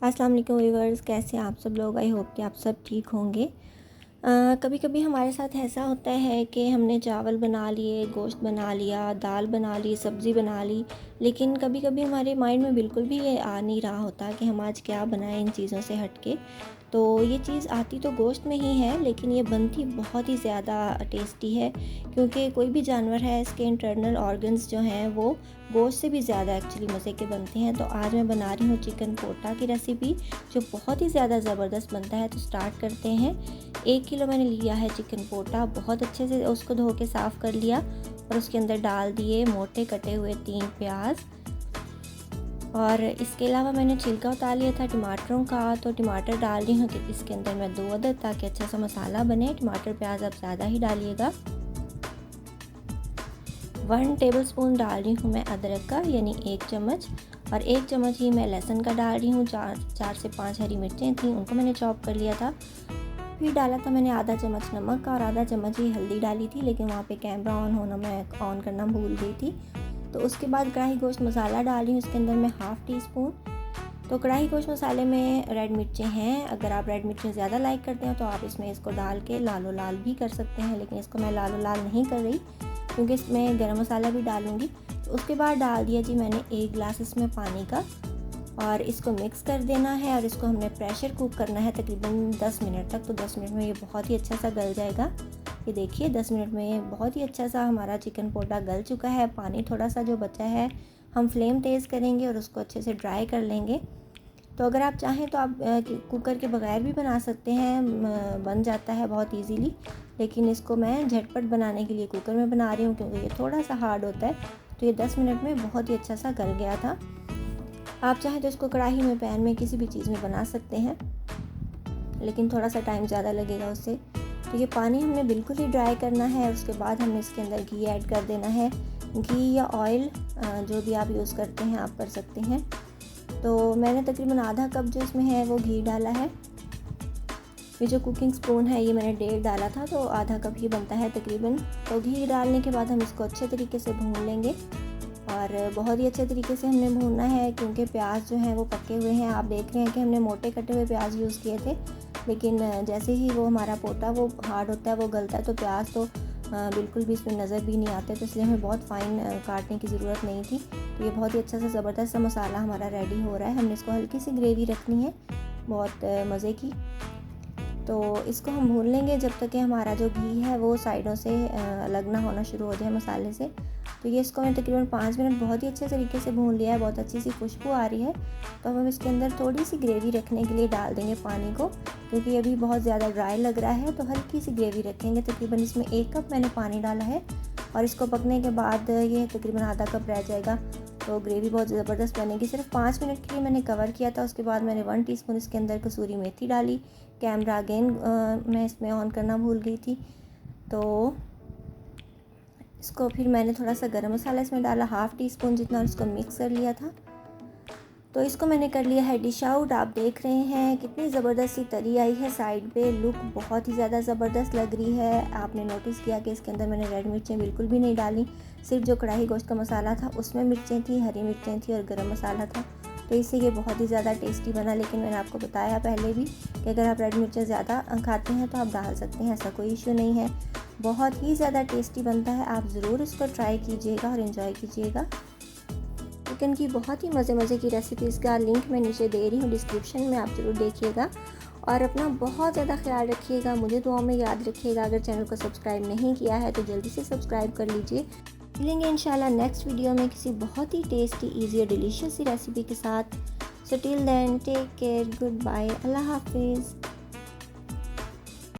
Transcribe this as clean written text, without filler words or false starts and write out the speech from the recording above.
अस्सलाम वालेकुम व्यूअर्स, कैसे हैं आप सब लोग। आई होप कि आप सब ठीक होंगे। कभी कभी हमारे साथ ऐसा होता है कि हमने चावल बना लिए, गोश्त बना लिया, दाल बना ली, सब्ज़ी बना ली, लेकिन कभी कभी हमारे माइंड में बिल्कुल भी ये आ नहीं रहा होता कि हम आज क्या बनाएं इन चीज़ों से हट के। तो ये चीज़ आती तो गोश्त में ही है, लेकिन ये बनती बहुत ही ज़्यादा टेस्टी है, क्योंकि कोई भी जानवर है इसके इंटरनल ऑर्गन्स जो हैं वो गोश्त से भी ज़्यादा एक्चुअली मज़े के बनते हैं। तो आज मैं बना रही हूँ चिकन पोटा की रेसिपी, जो बहुत ही ज़्यादा ज़बरदस्त बनता है। तो स्टार्ट करते हैं। 1 किलो मैंने लिया है चिकन पोटा, बहुत अच्छे से उसको धो के साफ़ कर लिया और उसके अंदर डाल दिए मोटे कटे हुए 3 प्याज। और इसके अलावा मैंने छिलका उतार लिया था टमाटरों का, तो टमाटर डाल रही हूँ कि इसके अंदर मैं 2 अदद, ताकि अच्छा सा मसाला बने। टमाटर प्याज आप ज़्यादा ही डालिएगा। 1 टेबलस्पून डाल रही हूँ मैं अदरक का, यानी 1 चम्मच, और 1 चम्मच ही मैं लहसुन का डाल रही हूँ। 4 से 5 हरी मिर्चें थी, उनको मैंने चॉप कर लिया था। फिर डाला था मैंने आधा चम्मच नमक का और आधा चम्मच ही हल्दी डाली थी, लेकिन वहाँ पे कैमरा ऑन करना भूल गई थी। तो उसके बाद कढ़ाई गोश्त मसाला डाल रही हूँ, इसके अंदर मैं 1/2 टीस्पून। तो कढ़ाई गोश्त मसाले में रेड मिर्चें हैं, अगर आप रेड मिर्चें ज़्यादा लाइक करते हैं तो आप इसमें इसको डाल के लालो लाल भी कर सकते हैं, लेकिन इसको मैं लालो लाल नहीं कर रही क्योंकि इसमें गरम मसाला भी डालूँगी। तो उसके बाद डाल दिया जी मैंने 1 गिलास इसमें पानी का, और इसको मिक्स कर देना है और इसको हमने प्रेशर कुक करना है तकरीबन 10 मिनट तक। तो 10 मिनट में ये बहुत ही अच्छा सा गल जाएगा। ये देखिए 10 मिनट में बहुत ही अच्छा सा हमारा चिकन पोटा गल चुका है। पानी थोड़ा सा जो बचा है हम फ्लेम तेज़ करेंगे और उसको अच्छे से ड्राई कर लेंगे। तो अगर आप चाहें तो आप कुकर के बगैर भी बना सकते हैं, बन जाता है बहुत इजीली, लेकिन इसको मैं झटपट बनाने के लिए कुकर में बना रही हूँ क्योंकि ये थोड़ा सा हार्ड होता है। तो ये 10 मिनट में बहुत ही अच्छा सा गल गया था। आप चाहें तो इसको कढ़ाई में, पैन में, किसी भी चीज़ में बना सकते हैं, लेकिन थोड़ा सा टाइम ज़्यादा लगेगा उससे। तो ये पानी हमने बिल्कुल ही ड्राई करना है। उसके बाद हमने इसके अंदर घी ऐड कर देना है। घी या ऑयल जो भी आप यूज़ करते हैं आप कर सकते हैं। तो मैंने तकरीबन आधा कप जो इसमें है वो घी डाला है। ये जो कुकिंग स्पून है ये मैंने 1.5 डाला था, तो आधा कप ही बनता है तकरीबन। तो घी डालने के बाद हम इसको अच्छे तरीके से भून लेंगे, और बहुत ही अच्छे तरीके से हमने भूनना है क्योंकि प्याज जो हैं वो पके हुए हैं। आप देख रहे हैं कि हमने मोटे कटे हुए प्याज यूज़ किए थे, लेकिन जैसे ही वो हमारा पोटा वो हार्ड होता है, वो गलता है, तो प्याज तो बिल्कुल भी इसमें नज़र भी नहीं आते। तो इसलिए हमें बहुत फ़ाइन काटने की ज़रूरत नहीं थी। तो ये बहुत ही अच्छा सा ज़बरदस्त सा मसाला हमारा रेडी हो रहा है। हमने इसको हल्की सी ग्रेवी रखनी है, बहुत मज़े की। तो इसको हम भून लेंगे जब तक कि हमारा जो घी है वो साइडों से अलग ना होना शुरू हो जाए मसाले से। तो ये इसको मैंने तकरीबन 5 मिनट बहुत ही अच्छे तरीके से भून लिया है। बहुत अच्छी सी खुशबू आ रही है। तो हम इसके अंदर थोड़ी सी ग्रेवी रखने के लिए डाल देंगे पानी को, क्योंकि अभी बहुत ज़्यादा ड्राई लग रहा है। तो हल्की सी ग्रेवी रखेंगे, तकरीबन इसमें 1 कप मैंने पानी डाला है, और इसको पकने के बाद ये तकरीबन आधा कप रह जाएगा। तो ग्रेवी बहुत ज़बरदस्त बनेगी। सिर्फ 5 मिनट के लिए मैंने कवर किया था। उसके बाद मैंने 1 टीस्पून इसके अंदर कसूरी मेथी डाली। कैमरा अगेन मैं इसमें ऑन करना भूल गई थी। तो इसको फिर मैंने थोड़ा सा गरम मसाला इसमें डाला, 1/2 टीस्पून जितना, और इसको मिक्स कर लिया था। तो इसको मैंने कर लिया है डिश आउट। आप देख रहे हैं कितनी ज़बरदस्त सी तरी आई है साइड पे, लुक बहुत ही ज़्यादा ज़बरदस्त लग रही है। आपने नोटिस किया कि इसके अंदर मैंने रेड मिर्चें बिल्कुल भी नहीं डाली, सिर्फ जो कढ़ाई गोश्त का मसाला था उसमें मिर्चें थी, हरी मिर्चें थी और गरम मसाला था। तो इससे ये बहुत ही ज़्यादा टेस्टी बना। लेकिन मैंने आपको बताया पहले भी कि अगर आप रेड मिर्चें ज़्यादा खाते हैं तो आप डाल सकते हैं, ऐसा कोई इशू नहीं है। बहुत ही ज़्यादा टेस्टी बनता है। आप ज़रूर इसको ट्राई कीजिएगा और इन्जॉय कीजिएगा। चिकन की बहुत ही मज़े की रेसिपीज़ का लिंक मैं नीचे दे रही हूँ डिस्क्रिप्शन में, आप ज़रूर देखिएगा। और अपना बहुत ज़्यादा ख्याल रखिएगा, मुझे दुआ में याद रखिएगा। अगर चैनल को सब्सक्राइब नहीं किया है तो जल्दी से सब्सक्राइब कर लीजिए। मिलेंगे इंशाल्लाह नेक्स्ट वीडियो में किसी बहुत ही टेस्टी, ईजी और डिलीशियस सी रेसिपी के साथ। So till then take care, goodbye, अल्लाह हाफिज़।